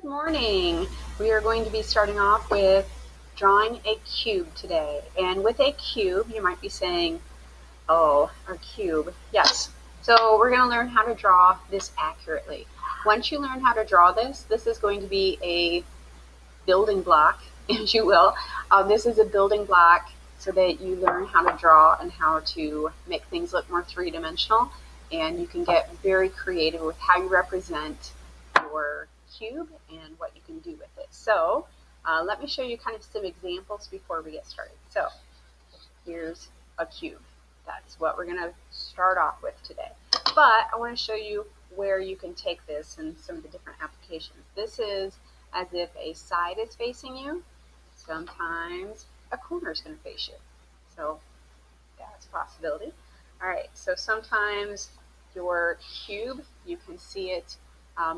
Good morning. We are going to be starting off with drawing a cube today. And with a cube, you might be saying, oh, a cube. Yes. So we're going to learn how to draw this accurately. Once you learn how to draw this is going to be a building block, if you will. This is a building block so that you learn how to draw and how to make things look more three-dimensional. And you can get very creative with how you represent your cube and what you can do with it. So let me show you kind of some examples before we get started. So here's a cube. That's what we're going to start off with today. But I want to show you where you can take this and some of the different applications. This is as if a side is facing you. Sometimes a corner is going to face you. So that's a possibility. All right, so sometimes your cube, you can see it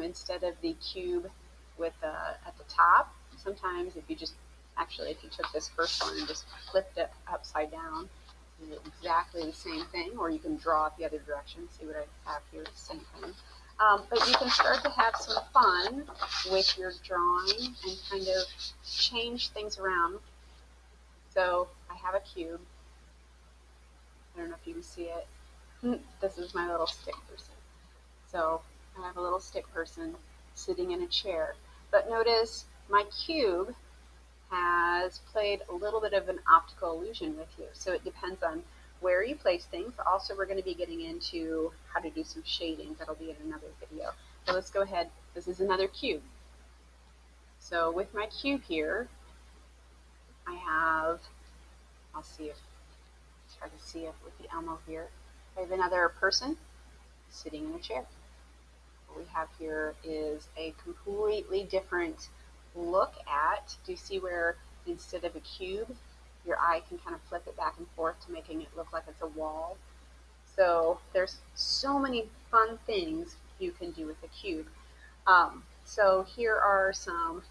instead of the cube with at the top. Sometimes if you took this first one and just flipped it upside down, it's exactly the same thing, or you can draw it the other direction. See what I have here, the same thing. But you can start to have some fun with your drawing and kind of change things around. So I have a cube. I don't know if you can see it. This is my little stick person. So I have a little stick person sitting in a chair. But notice my cube has played a little bit of an optical illusion with you. So it depends on where you place things. Also, we're going to be getting into how to do some shading. That'll be in another video. So let's go ahead. This is another cube. So with my cube here, I have, I'll see if, try to see it with the Elmo here. I have another person sitting in a chair. What we have here is a completely different look at, do you see where instead of a cube, your eye can kind of flip it back and forth to making it look like it's a wall? So there's so many fun things you can do with a cube. So here are some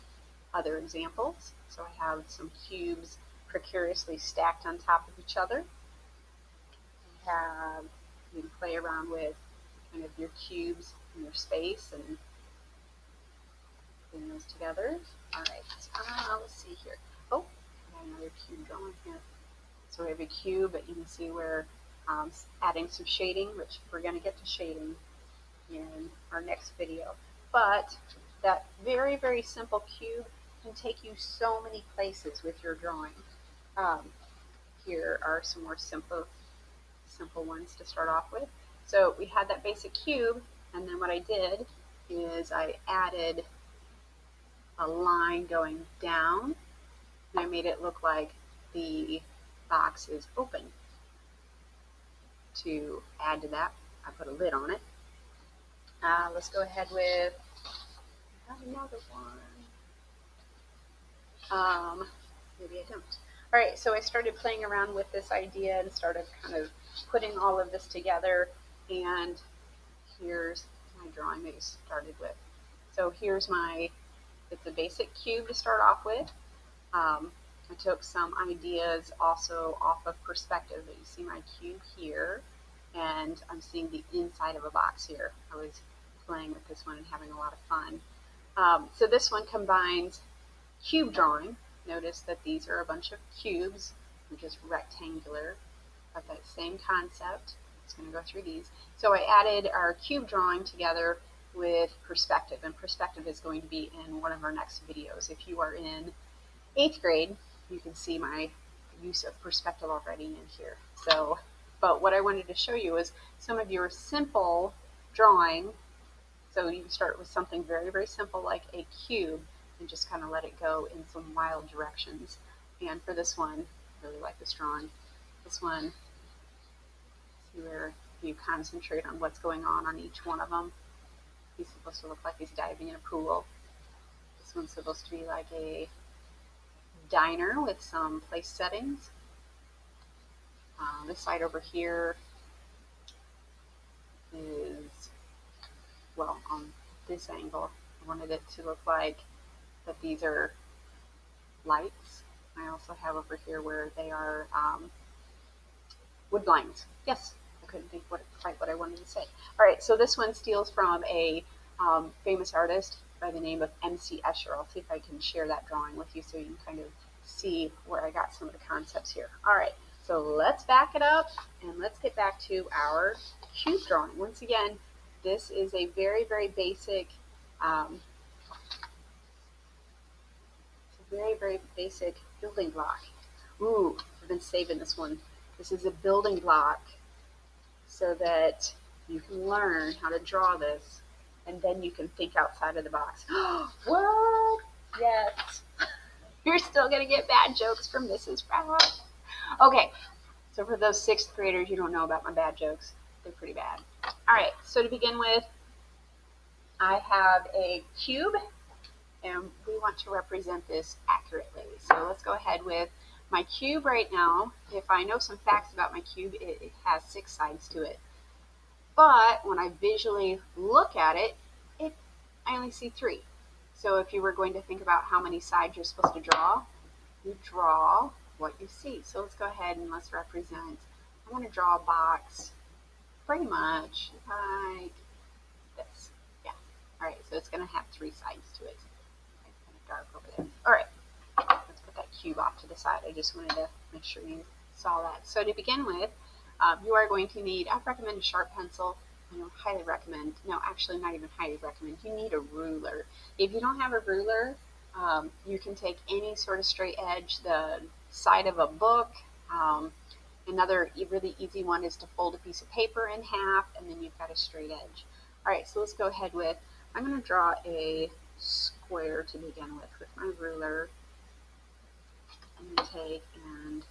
other examples. So I have some cubes precariously stacked on top of each other. You can play around with kind of your cubes in your space and putting those together. All right, let's see here. Oh, I got another cube going here. So we have a cube, but you can see we're adding some shading, which we're going to get to shading in our next video. But that very, very simple cube can take you so many places with your drawing. Here are some more simple ones to start off with. So we had that basic cube, and then what I did is I added a line going down, and I made it look like the box is open. To add to that, I put a lid on it. Let's go ahead with another one. Maybe I don't. All right, so I started playing around with this idea and started kind of putting all of this together, and here's my drawing that you started with. So here's it's a basic cube to start off with. I took some ideas also off of perspective, but you see my cube here, and I'm seeing the inside of a box here. I was playing with this one and having a lot of fun. So this one combines cube drawing. Notice that these are a bunch of cubes, they're just rectangular, but that same concept. It's going to go through these. So I added our cube drawing together with perspective, and perspective is going to be in one of our next videos. If you are in 8th grade, you can see my use of perspective already in here. So, but what I wanted to show you is some of your simple drawing. So you start with something very, very simple like a cube and just kind of let it go in some wild directions. And for this one, I really like this drawing. This one, see where you concentrate on what's going on each one of them. He's supposed to look like he's diving in a pool. This one's supposed to be like a diner with some place settings. This side over here is, well, on this angle, I wanted it to look like that these are lights. I also have over here where they are wood blinds. Yes, I couldn't think quite what I wanted to say. All right, so this one steals from a famous artist by the name of MC Escher. I'll see if I can share that drawing with you so you can kind of see where I got some of the concepts here. All right, so let's back it up and let's get back to our cube drawing. Once again, this is a very, very basic, very basic building block. Ooh, I've been saving this one. This is a building block so that you can learn how to draw this, and then you can think outside of the box. What? Yes. You're still going to get bad jokes from Mrs. Brown. Okay, so for those 6th graders, you don't know about my bad jokes. They're pretty bad. All right, so to begin with, I have a cube, and we want to represent this accurately. So let's go ahead with my cube right now. If I know some facts about my cube, it has 6 sides to it. But when I visually look at it, I only see 3. So if you were going to think about how many sides you're supposed to draw, you draw what you see. So let's go ahead and let's represent. I want to draw a box pretty much like this. Yeah. All right, so it's going to have 3 sides to it. It's kind of dark over there. All right, let's put that cube off to the side. I just wanted to make sure you saw that. So to begin with, you are going to need, I recommend a sharp pencil. I don't highly recommend, no, actually not even highly recommend, you need a ruler. If you don't have a ruler, you can take any sort of straight edge, the side of a book. Another really easy one is to fold a piece of paper in half, and then you've got a straight edge. All right, so let's go ahead with, I'm going to draw a square to begin with my ruler. I'm going to take, and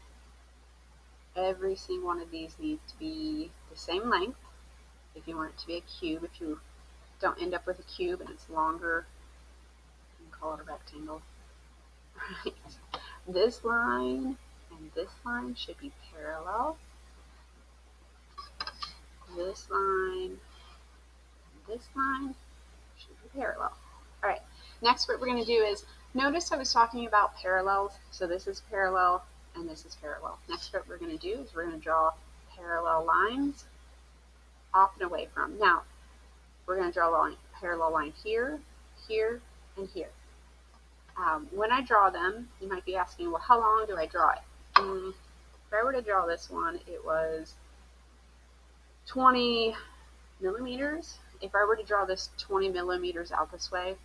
every single one of these needs to be the same length. If you want it to be a cube, if you don't end up with a cube and it's longer, you can call it a rectangle. Right. This line and this line should be parallel. This line and this line should be parallel. All right, next what we're going to do is, notice I was talking about parallels. So this is parallel and this is parallel. Next what we're going to do is we're going to draw parallel lines off and away from. Now, we're going to draw a parallel line here, here, and here. When I draw them, you might be asking, well, how long do I draw it? If I were to draw this one, it was 20 millimeters. If I were to draw this 20 millimeters out this way,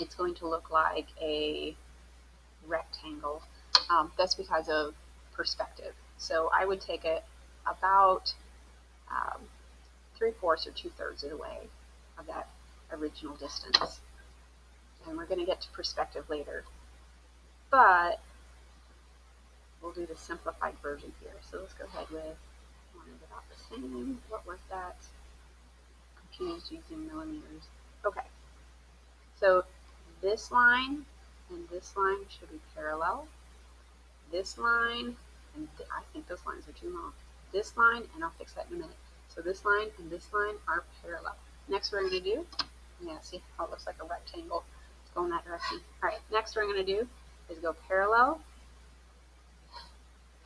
it's going to look like a rectangle. That's because of perspective. So I would take it about 3/4 or 2/3 of the way of that original distance. And we're going to get to perspective later. But we'll do the simplified version here. So let's go ahead with one about the same. What was that? Confused using millimeters. Okay. So this line and this line should be parallel. This line, and I think those lines are too long. This line, and I'll fix that in a minute. So this line and this line are parallel. Next we're going to do, yeah, see how it looks like a rectangle. It's going that direction. All right, next we're going to do is go parallel,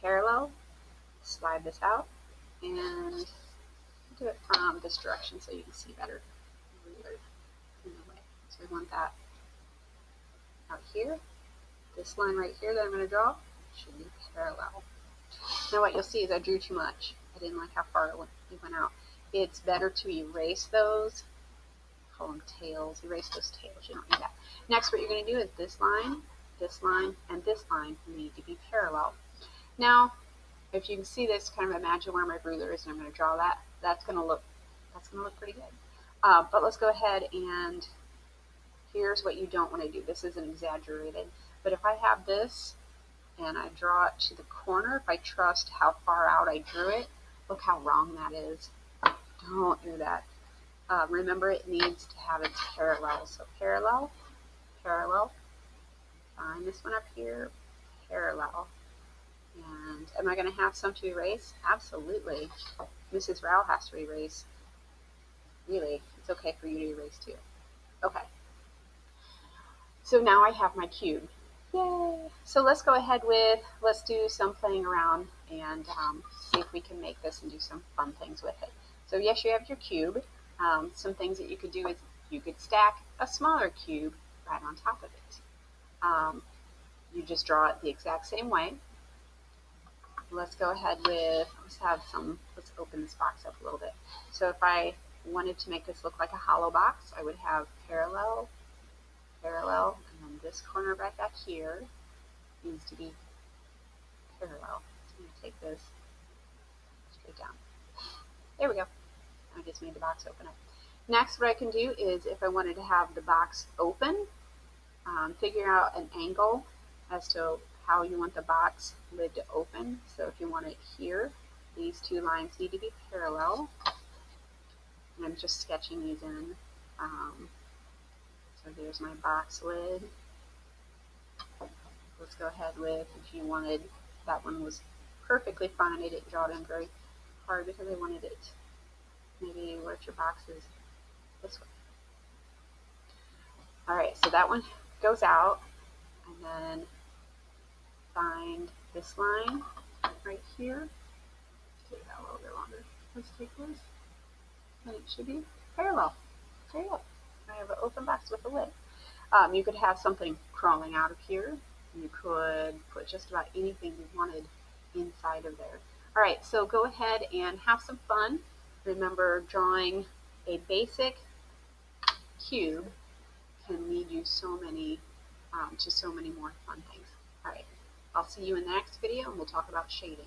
parallel, slide this out, and do it from this direction so you can see better. So we want that out here. This line right here that I'm going to draw should be parallel. Now what you'll see is I drew too much. I didn't like how far it went out. It's better to erase those. Call them tails. Erase those tails. You don't need that. Next, what you're going to do is this line, and this line need to be parallel. Now, if you can see this, kind of imagine where my ruler is, and I'm going to draw that. That's going to look pretty good. But let's go ahead, and here's what you don't want to do. This isn't exaggerated, but if I have this and I draw it to the corner, if I trust how far out I drew it, look how wrong that is. Don't do that. Remember, it needs to have its parallel. So parallel, parallel. Find this one up here, parallel. And am I going to have some to erase? Absolutely. Mrs. Rao has to erase. Really, it's okay for you to erase too. Okay. So now I have my cube. Yay! So let's go ahead with, let's do some playing around and see if we can make this and do some fun things with it. So yes, you have your cube. Some things that you could do is You could stack a smaller cube right on top of it. You just draw it the exact same way. Let's go ahead with, let's open this box up a little bit. So if I wanted to make this look like a hollow box, I would have parallel, parallel, and then this corner right back here needs to be parallel. So I'm going to take this straight down. There we go. I just made the box open up. Next, what I can do is if I wanted to have the box open, figure out an angle as to how you want the box lid to open. So if you want it here, these two lines need to be parallel. And I'm just sketching these in. So there's my box lid. Let's go ahead with, if you wanted, that one was perfectly fine. I didn't draw it in very hard because I wanted it maybe where your box is this way. Alright, so that one goes out, and then find this line right here. Take that a little bit longer. Let's take this, and it should be parallel. There you go. I have an open box with a lid. You could have something crawling out of here. You could put just about anything you wanted inside of there. Alright, so go ahead and have some fun. Remember, drawing a basic cube can lead you so many to so many more fun things. Alright, I'll see you in the next video and we'll talk about shading.